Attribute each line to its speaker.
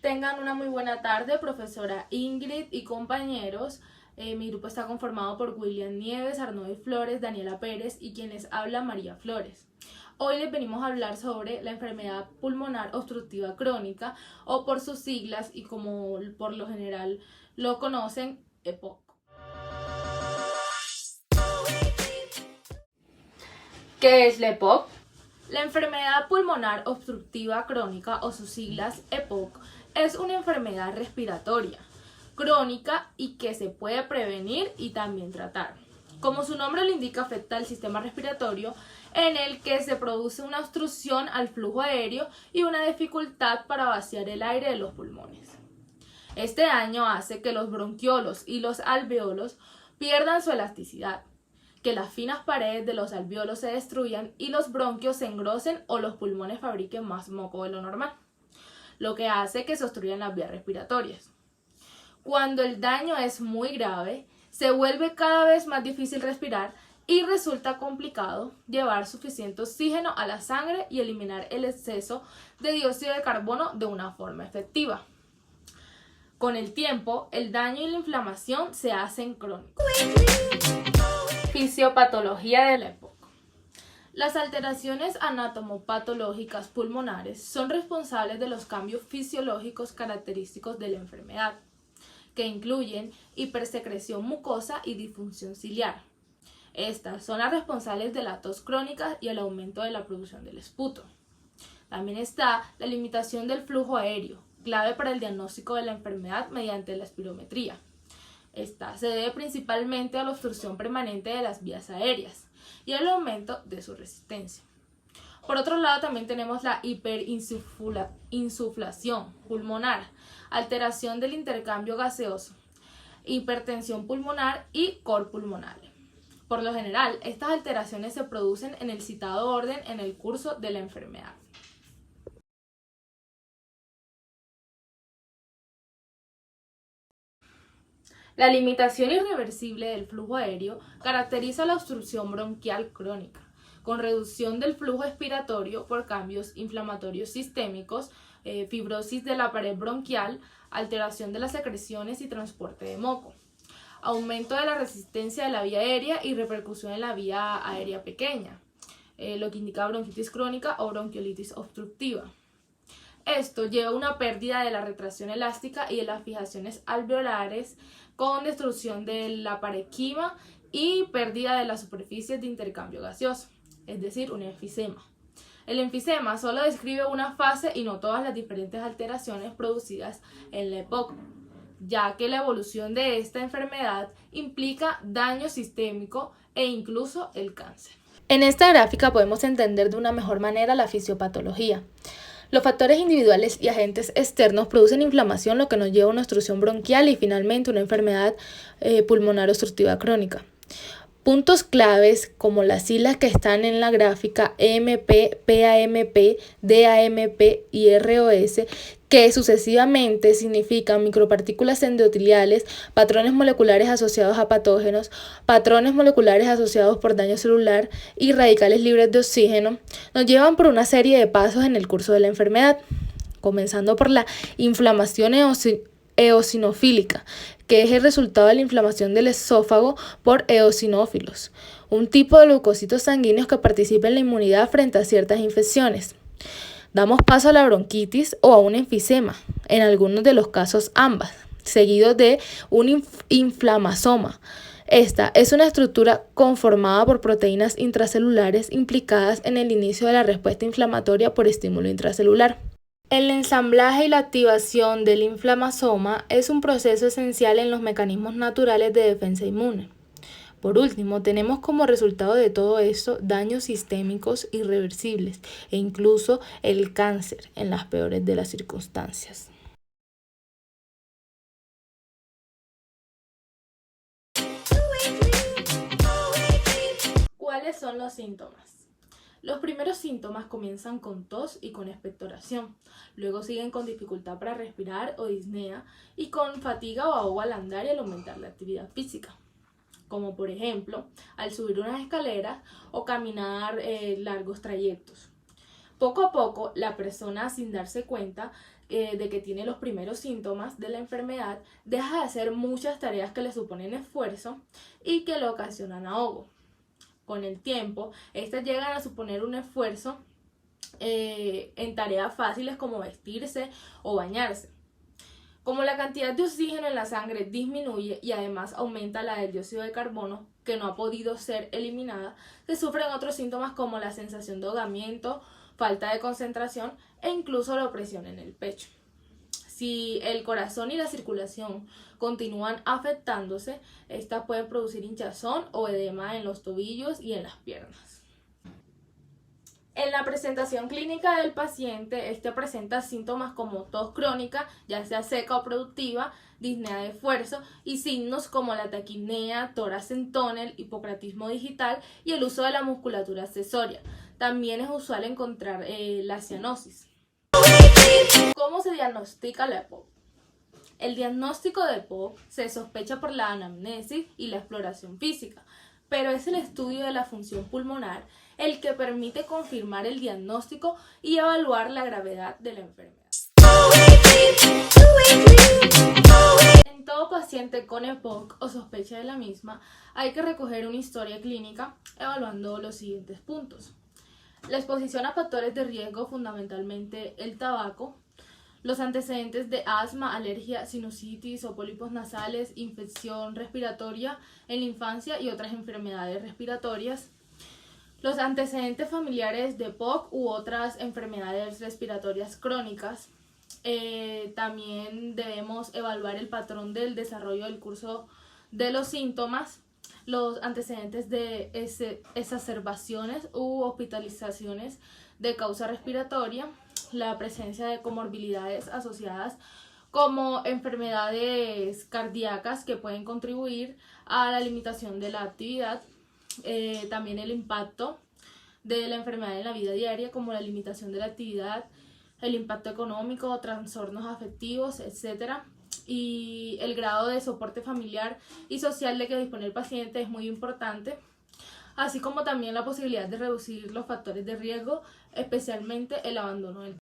Speaker 1: Tengan una muy buena tarde, profesora Ingrid y compañeros. Mi grupo está conformado por William Nieves, Arnold Flores, Daniela Pérez y quien les habla María Flores. Hoy les venimos a hablar sobre la enfermedad pulmonar obstructiva crónica o por sus siglas y como por lo general lo conocen, EPOC. ¿Qué es la EPOC? La enfermedad pulmonar obstructiva crónica o sus siglas EPOC es una enfermedad respiratoria crónica y que se puede prevenir y también tratar. Como su nombre lo indica, afecta al sistema respiratorio en el que se produce una obstrucción al flujo aéreo y una dificultad para vaciar el aire de los pulmones. Este daño hace que los bronquiolos y los alveolos pierdan su elasticidad, que las finas paredes de los alveolos se destruyan y los bronquios se engrosen o los pulmones fabriquen más moco de lo normal, lo que hace que se obstruyan las vías respiratorias. Cuando el daño es muy grave, se vuelve cada vez más difícil respirar y resulta complicado llevar suficiente oxígeno a la sangre y eliminar el exceso de dióxido de carbono de una forma efectiva. Con el tiempo, el daño y la inflamación se hacen crónicos. Fisiopatología de la EPOC. Las alteraciones anatomopatológicas pulmonares son responsables de los cambios fisiológicos característicos de la enfermedad, que incluyen hipersecreción mucosa y disfunción ciliar. Estas son las responsables de la tos crónica y el aumento de la producción del esputo. También está la limitación del flujo aéreo, clave para el diagnóstico de la enfermedad mediante la espirometría. Esta se debe principalmente a la obstrucción permanente de las vías aéreas y el aumento de su resistencia. Por otro lado, también tenemos la hiperinsuflación pulmonar, alteración del intercambio gaseoso, hipertensión pulmonar y cor pulmonale. Por lo general, estas alteraciones se producen en el citado orden en el curso de la enfermedad. La limitación irreversible del flujo aéreo caracteriza la obstrucción bronquial crónica, con reducción del flujo expiratorio por cambios inflamatorios sistémicos, fibrosis de la pared bronquial, alteración de las secreciones y transporte de moco, aumento de la resistencia de la vía aérea y repercusión en la vía aérea pequeña, lo que indica bronquitis crónica o bronquiolitis obstructiva. Esto lleva a una pérdida de la retracción elástica y de las fijaciones alveolares con destrucción de la parenquima y pérdida de las superficies de intercambio gaseoso, es decir, un enfisema. El enfisema solo describe una fase y no todas las diferentes alteraciones producidas en la EPOC, ya que la evolución de esta enfermedad implica daño sistémico e incluso el cáncer. En esta gráfica podemos entender de una mejor manera la fisiopatología. Los factores individuales y agentes externos producen inflamación, lo que nos lleva a una obstrucción bronquial y finalmente una enfermedad pulmonar obstructiva crónica. Puntos claves como las siglas que están en la gráfica EMP, PAMP, DAMP y ROS, que sucesivamente significan micropartículas endoteliales, patrones moleculares asociados a patógenos, patrones moleculares asociados por daño celular y radicales libres de oxígeno, nos llevan por una serie de pasos en el curso de la enfermedad, comenzando por la inflamación eosinofílica, que es el resultado de la inflamación del esófago por eosinófilos, un tipo de leucocitos sanguíneos que participa en la inmunidad frente a ciertas infecciones. Damos paso a la bronquitis o a un enfisema, en algunos de los casos ambas, seguido de un inflamasoma. Esta es una estructura conformada por proteínas intracelulares implicadas en el inicio de la respuesta inflamatoria por estímulo intracelular. El ensamblaje y la activación del inflamasoma es un proceso esencial en los mecanismos naturales de defensa inmune. Por último, tenemos como resultado de todo esto daños sistémicos irreversibles e incluso el cáncer en las peores de las circunstancias. ¿Cuáles son los síntomas? Los primeros síntomas comienzan con tos y con expectoración, luego siguen con dificultad para respirar o disnea y con fatiga o ahogo al andar y al aumentar la actividad física, como por ejemplo al subir unas escaleras o caminar largos trayectos. Poco a poco, la persona, sin darse cuenta, de que tiene los primeros síntomas de la enfermedad, deja de hacer muchas tareas que le suponen esfuerzo y que le ocasionan ahogo. Con el tiempo, estas llegan a suponer un esfuerzo en tareas fáciles como vestirse o bañarse. Como la cantidad de oxígeno en la sangre disminuye y además aumenta la del dióxido de carbono, que no ha podido ser eliminada, se sufren otros síntomas como la sensación de ahogamiento, falta de concentración e incluso la opresión en el pecho. Si el corazón y la circulación continúan afectándose, estas pueden producir hinchazón o edema en los tobillos y en las piernas. En la presentación clínica del paciente, este presenta síntomas como tos crónica, ya sea seca o productiva, disnea de esfuerzo y signos como la taquipnea, tórax en tónel, hipocratismo digital y el uso de la musculatura accesoria. También es usual encontrar la cianosis. ¿Cómo se diagnostica la EPOC? El diagnóstico de EPOC se sospecha por la anamnesis y la exploración física, pero es el estudio de la función pulmonar el que permite confirmar el diagnóstico y evaluar la gravedad de la enfermedad. En todo paciente con EPOC o sospecha de la misma, hay que recoger una historia clínica evaluando los siguientes puntos. La exposición a factores de riesgo, fundamentalmente el tabaco, los antecedentes de asma, alergia, sinusitis o pólipos nasales, infección respiratoria en la infancia y otras enfermedades respiratorias, los antecedentes familiares de EPOC u otras enfermedades respiratorias crónicas. También debemos evaluar el patrón del desarrollo del curso de los síntomas, los antecedentes de exacerbaciones u hospitalizaciones de causa respiratoria, la presencia de comorbilidades asociadas como enfermedades cardíacas que pueden contribuir a la limitación de la actividad, también el impacto de la enfermedad en la vida diaria como la limitación de la actividad, el impacto económico, trastornos afectivos, etc. Y el grado de soporte familiar y social de que dispone el paciente es muy importante, así como también la posibilidad de reducir los factores de riesgo, especialmente el abandono del